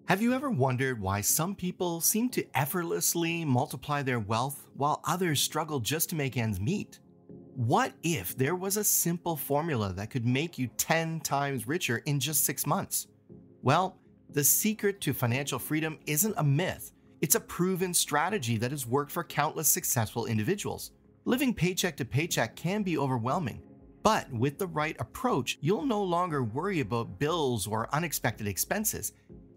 Have you ever wondered why some people seem to effortlessly multiply their wealth while others struggle just to make ends meet? What if there was a simple formula that could make you 10 times richer in just 6 months? Well, the secret to financial freedom isn't a myth. It's a proven strategy that has worked for countless successful individuals. Living paycheck to paycheck can be overwhelming, but with the right approach, you'll no longer worry about bills or unexpected expenses.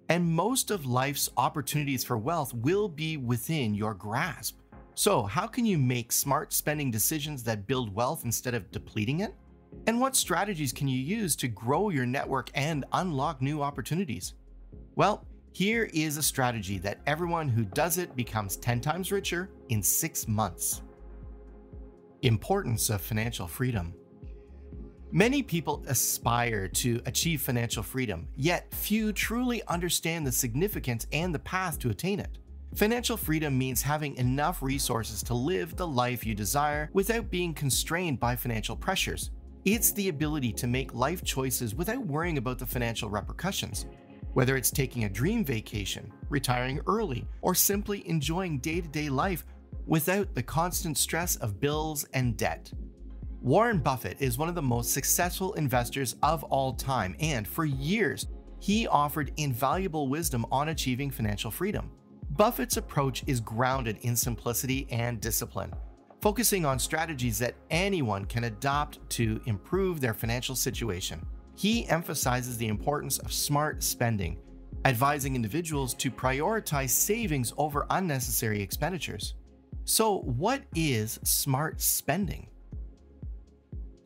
And most of life's opportunities for wealth will be within your grasp. So, how can you make smart spending decisions that build wealth instead of depleting it? And what strategies can you use to grow your network and unlock new opportunities? Well, here is a strategy that everyone who does it becomes 10 times richer in 6 months. Importance of financial freedom. Many people aspire to achieve financial freedom, yet few truly understand the significance and the path to attain it. Financial freedom means having enough resources to live the life you desire without being constrained by financial pressures. It's the ability to make life choices without worrying about the financial repercussions. Whether it's taking a dream vacation, retiring early, or simply enjoying day-to-day life without the constant stress of bills and debt. Warren Buffett is one of the most successful investors of all time, and for years, he offered invaluable wisdom on achieving financial freedom. Buffett's approach is grounded in simplicity and discipline, focusing on strategies that anyone can adopt to improve their financial situation. He emphasizes the importance of smart spending, advising individuals to prioritize savings over unnecessary expenditures. So, what is smart spending?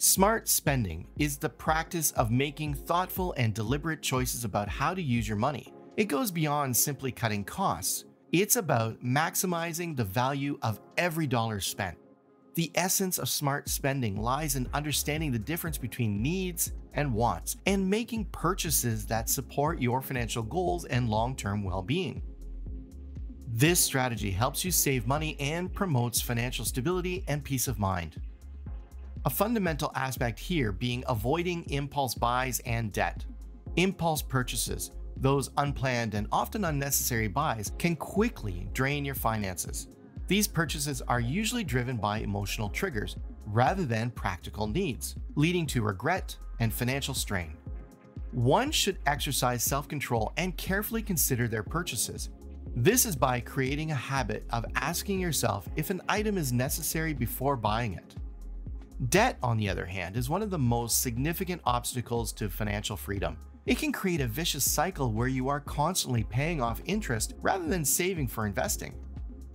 Smart spending is the practice of making thoughtful and deliberate choices about how to use your money. It goes beyond simply cutting costs. It's about maximizing the value of every dollar spent. The essence of smart spending lies in understanding the difference between needs and wants and making purchases that support your financial goals and long-term well-being. This strategy helps you save money and promotes financial stability and peace of mind. A fundamental aspect here being avoiding impulse buys and debt. Impulse purchases, those unplanned and often unnecessary buys, can quickly drain your finances. These purchases are usually driven by emotional triggers rather than practical needs, leading to regret and financial strain. One should exercise self-control and carefully consider their purchases. This is by creating a habit of asking yourself if an item is necessary before buying it. Debt, on the other hand, is one of the most significant obstacles to financial freedom. It can create a vicious cycle where you are constantly paying off interest rather than saving for investing.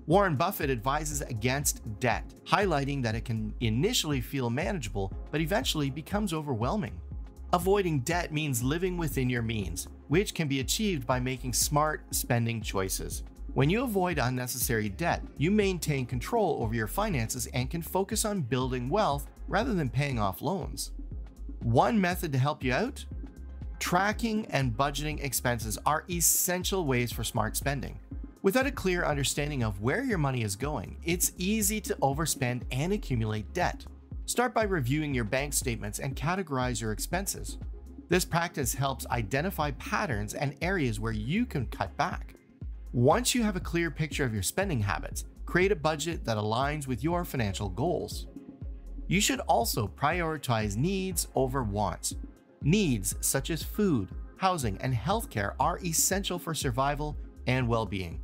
Warren Buffett advises against debt, highlighting that it can initially feel manageable, but eventually becomes overwhelming. Avoiding debt means living within your means, which can be achieved by making smart spending choices. When you avoid unnecessary debt, you maintain control over your finances and can focus on building wealth rather than paying off loans. One method to help you out? Tracking and budgeting expenses are essential ways for smart spending. Without a clear understanding of where your money is going, it's easy to overspend and accumulate debt. Start by reviewing your bank statements and categorize your expenses. This practice helps identify patterns and areas where you can cut back. Once you have a clear picture of your spending habits, create a budget that aligns with your financial goals. You should also prioritize needs over wants. Needs such as food, housing, and healthcare are essential for survival and well-being.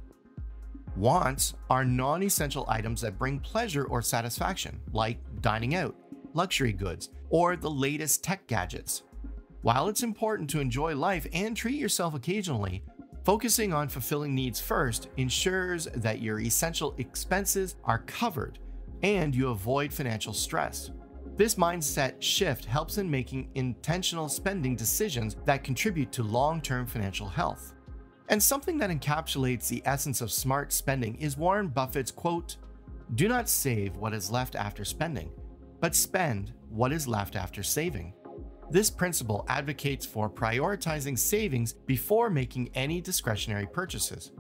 Wants are non-essential items that bring pleasure or satisfaction, like dining out, luxury goods, or the latest tech gadgets. While it's important to enjoy life and treat yourself occasionally, focusing on fulfilling needs first ensures that your essential expenses are covered and you avoid financial stress. This mindset shift helps in making intentional spending decisions that contribute to long-term financial health. And something that encapsulates the essence of smart spending is Warren Buffett's quote, "Do not save what is left after spending, but spend what is left after saving." This principle advocates for prioritizing savings before making any discretionary purchases.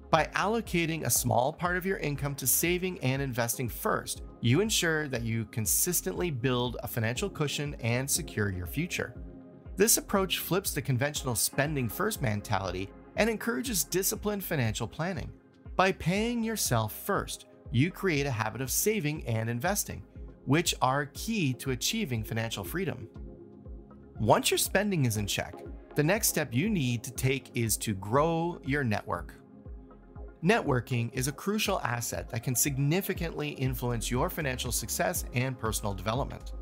By allocating a small part of your income to saving and investing first, you ensure that you consistently build a financial cushion and secure your future. This approach flips the conventional spending first mentality and encourages disciplined financial planning. By paying yourself first, you create a habit of saving and investing, which are key to achieving financial freedom. Once your spending is in check, the next step you need to take is to grow your network. Networking is a crucial asset that can significantly influence your financial success and personal development.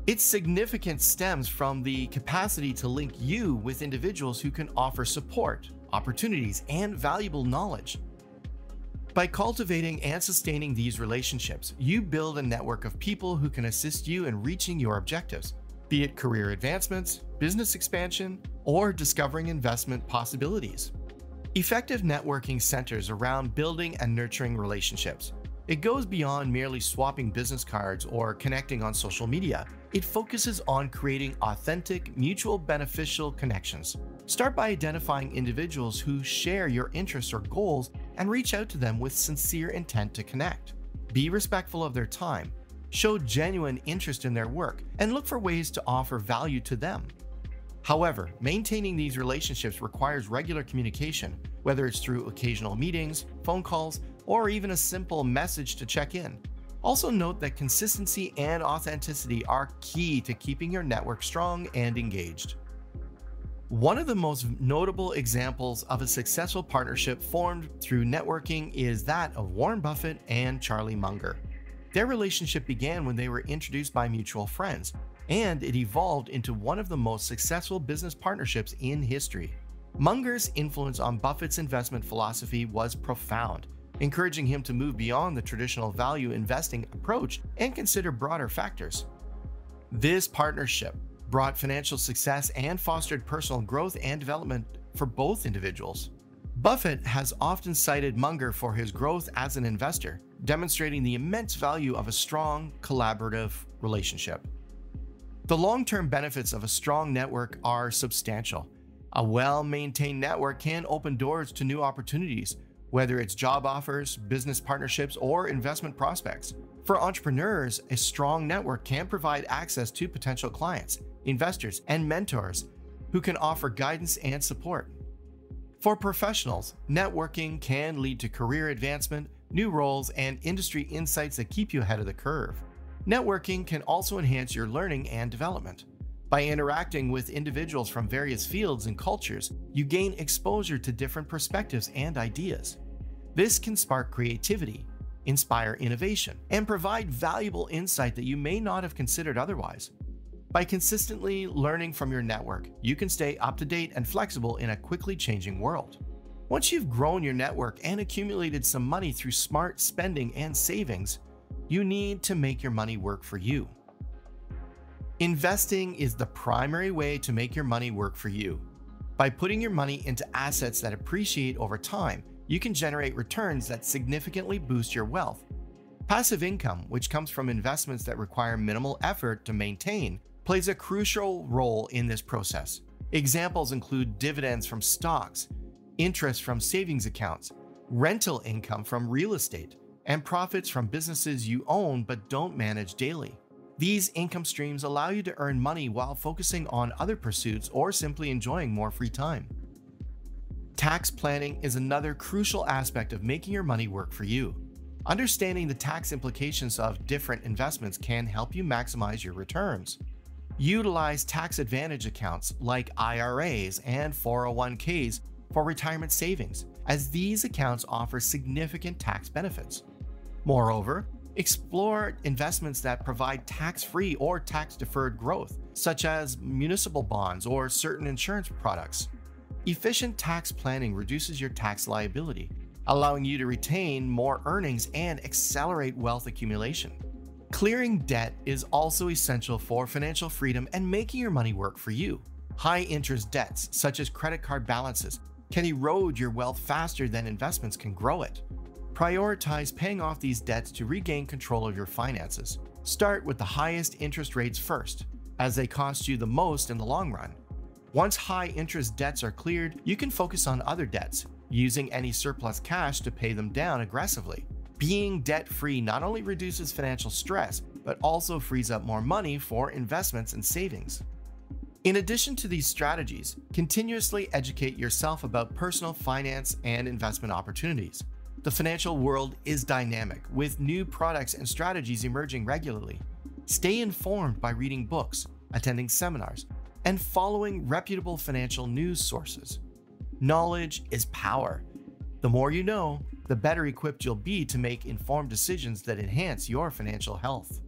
Its significance stems from the capacity to link you with individuals who can offer support, opportunities, and valuable knowledge. By cultivating and sustaining these relationships, you build a network of people who can assist you in reaching your objectives, be it career advancements, business expansion, or discovering investment possibilities. Effective networking centers around building and nurturing relationships. It goes beyond merely swapping business cards or connecting on social media. It focuses on creating authentic, mutual beneficial connections. Start by identifying individuals who share your interests or goals and reach out to them with sincere intent to connect. Be respectful of their time, show genuine interest in their work, and look for ways to offer value to them. However, maintaining these relationships requires regular communication, whether it's through occasional meetings, phone calls, or even a simple message to check in. Also note that consistency and authenticity are key to keeping your network strong and engaged. One of the most notable examples of a successful partnership formed through networking is that of Warren Buffett and Charlie Munger. Their relationship began when they were introduced by mutual friends, and it evolved into one of the most successful business partnerships in history. Munger's influence on Buffett's investment philosophy was profound, encouraging him to move beyond the traditional value investing approach and consider broader factors. This partnership brought financial success and fostered personal growth and development for both individuals. Buffett has often cited Munger for his growth as an investor, demonstrating the immense value of a strong, collaborative relationship. The long-term benefits of a strong network are substantial. A well-maintained network can open doors to new opportunities, whether it's job offers, business partnerships, or investment prospects. For entrepreneurs, a strong network can provide access to potential clients, investors, and mentors who can offer guidance and support. For professionals, networking can lead to career advancement, new roles, and industry insights that keep you ahead of the curve. Networking can also enhance your learning and development. By interacting with individuals from various fields and cultures, you gain exposure to different perspectives and ideas. This can spark creativity, inspire innovation, and provide valuable insight that you may not have considered otherwise. By consistently learning from your network, you can stay up to date and flexible in a quickly changing world. Once you've grown your network and accumulated some money through smart spending and savings, you need to make your money work for you. Investing is the primary way to make your money work for you. By putting your money into assets that appreciate over time, you can generate returns that significantly boost your wealth. Passive income, which comes from investments that require minimal effort to maintain, plays a crucial role in this process. Examples include dividends from stocks, interest from savings accounts, rental income from real estate, and profits from businesses you own but don't manage daily. These income streams allow you to earn money while focusing on other pursuits or simply enjoying more free time. Tax planning is another crucial aspect of making your money work for you. Understanding the tax implications of different investments can help you maximize your returns. Utilize tax advantage accounts like IRAs and 401ks for retirement savings, as these accounts offer significant tax benefits. Moreover, explore investments that provide tax-free or tax-deferred growth, such as municipal bonds or certain insurance products. Efficient tax planning reduces your tax liability, allowing you to retain more earnings and accelerate wealth accumulation. Clearing debt is also essential for financial freedom and making your money work for you. High-interest debts, such as credit card balances, can erode your wealth faster than investments can grow it. Prioritize paying off these debts to regain control of your finances. Start with the highest interest rates first, as they cost you the most in the long run. Once high-interest debts are cleared, you can focus on other debts, using any surplus cash to pay them down aggressively. Being debt-free not only reduces financial stress, but also frees up more money for investments and savings. In addition to these strategies, continuously educate yourself about personal finance and investment opportunities. The financial world is dynamic, with new products and strategies emerging regularly. Stay informed by reading books, attending seminars, and following reputable financial news sources. Knowledge is power. The more you know, the better equipped you'll be to make informed decisions that enhance your financial health.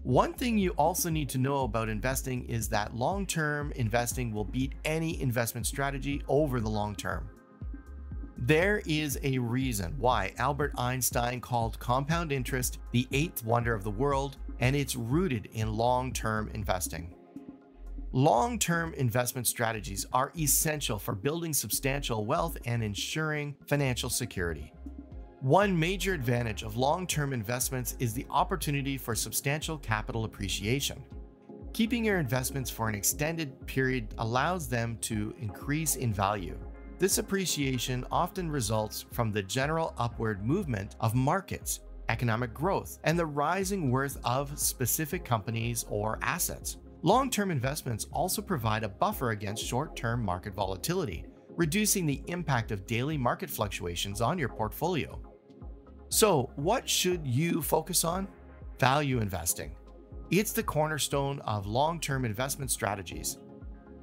One thing you also need to know about investing is that long-term investing will beat any investment strategy over the long term. There is a reason why Albert Einstein called compound interest the eighth wonder of the world, and it's rooted in long-term investing. Long-term investment strategies are essential for building substantial wealth and ensuring financial security. One major advantage of long-term investments is the opportunity for substantial capital appreciation. Keeping your investments for an extended period allows them to increase in value. This appreciation often results from the general upward movement of markets, economic growth, and the rising worth of specific companies or assets. Long-term investments also provide a buffer against short-term market volatility, reducing the impact of daily market fluctuations on your portfolio. So, what should you focus on? Value investing. It's the cornerstone of long-term investment strategies.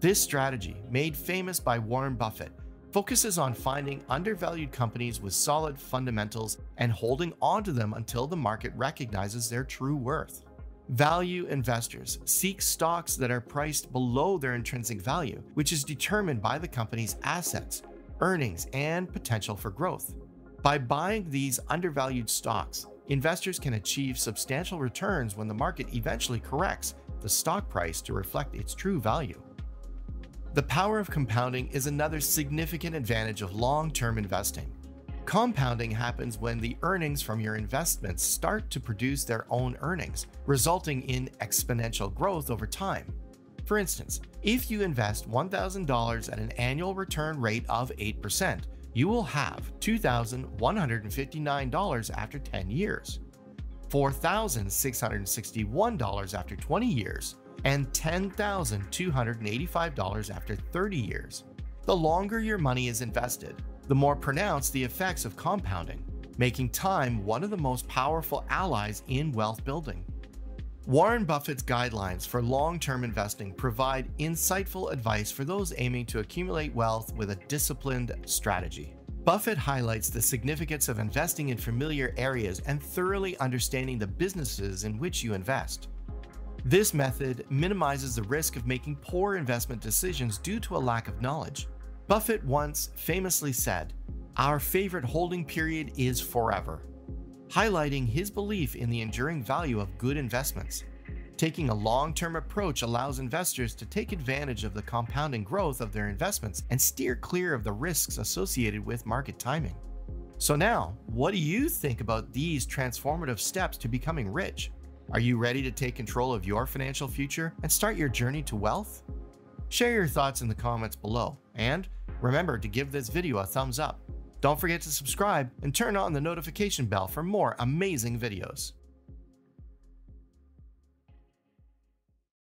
This strategy, made famous by Warren Buffett, focuses on finding undervalued companies with solid fundamentals and holding onto them until the market recognizes their true worth. Value investors seek stocks that are priced below their intrinsic value, which is determined by the company's assets, earnings, and potential for growth. By buying these undervalued stocks, investors can achieve substantial returns when the market eventually corrects the stock price to reflect its true value. The power of compounding is another significant advantage of long-term investing. Compounding happens when the earnings from your investments start to produce their own earnings, resulting in exponential growth over time. For instance, if you invest $1,000 at an annual return rate of 8%, you will have $2,159 after 10 years, $4,661 after 20 years, and $10,285 after 30 years. The longer your money is invested, the more pronounced the effects of compounding, making time one of the most powerful allies in wealth building. Warren Buffett's guidelines for long-term investing provide insightful advice for those aiming to accumulate wealth with a disciplined strategy. Buffett highlights the significance of investing in familiar areas and thoroughly understanding the businesses in which you invest. This method minimizes the risk of making poor investment decisions due to a lack of knowledge. Buffett once famously said, "Our favorite holding period is forever," highlighting his belief in the enduring value of good investments. Taking a long-term approach allows investors to take advantage of the compounding growth of their investments and steer clear of the risks associated with market timing. So now, what do you think about these transformative steps to becoming rich? Are you ready to take control of your financial future and start your journey to wealth? Share your thoughts in the comments below, and remember to give this video a thumbs up. Don't forget to subscribe and turn on the notification bell for more amazing videos.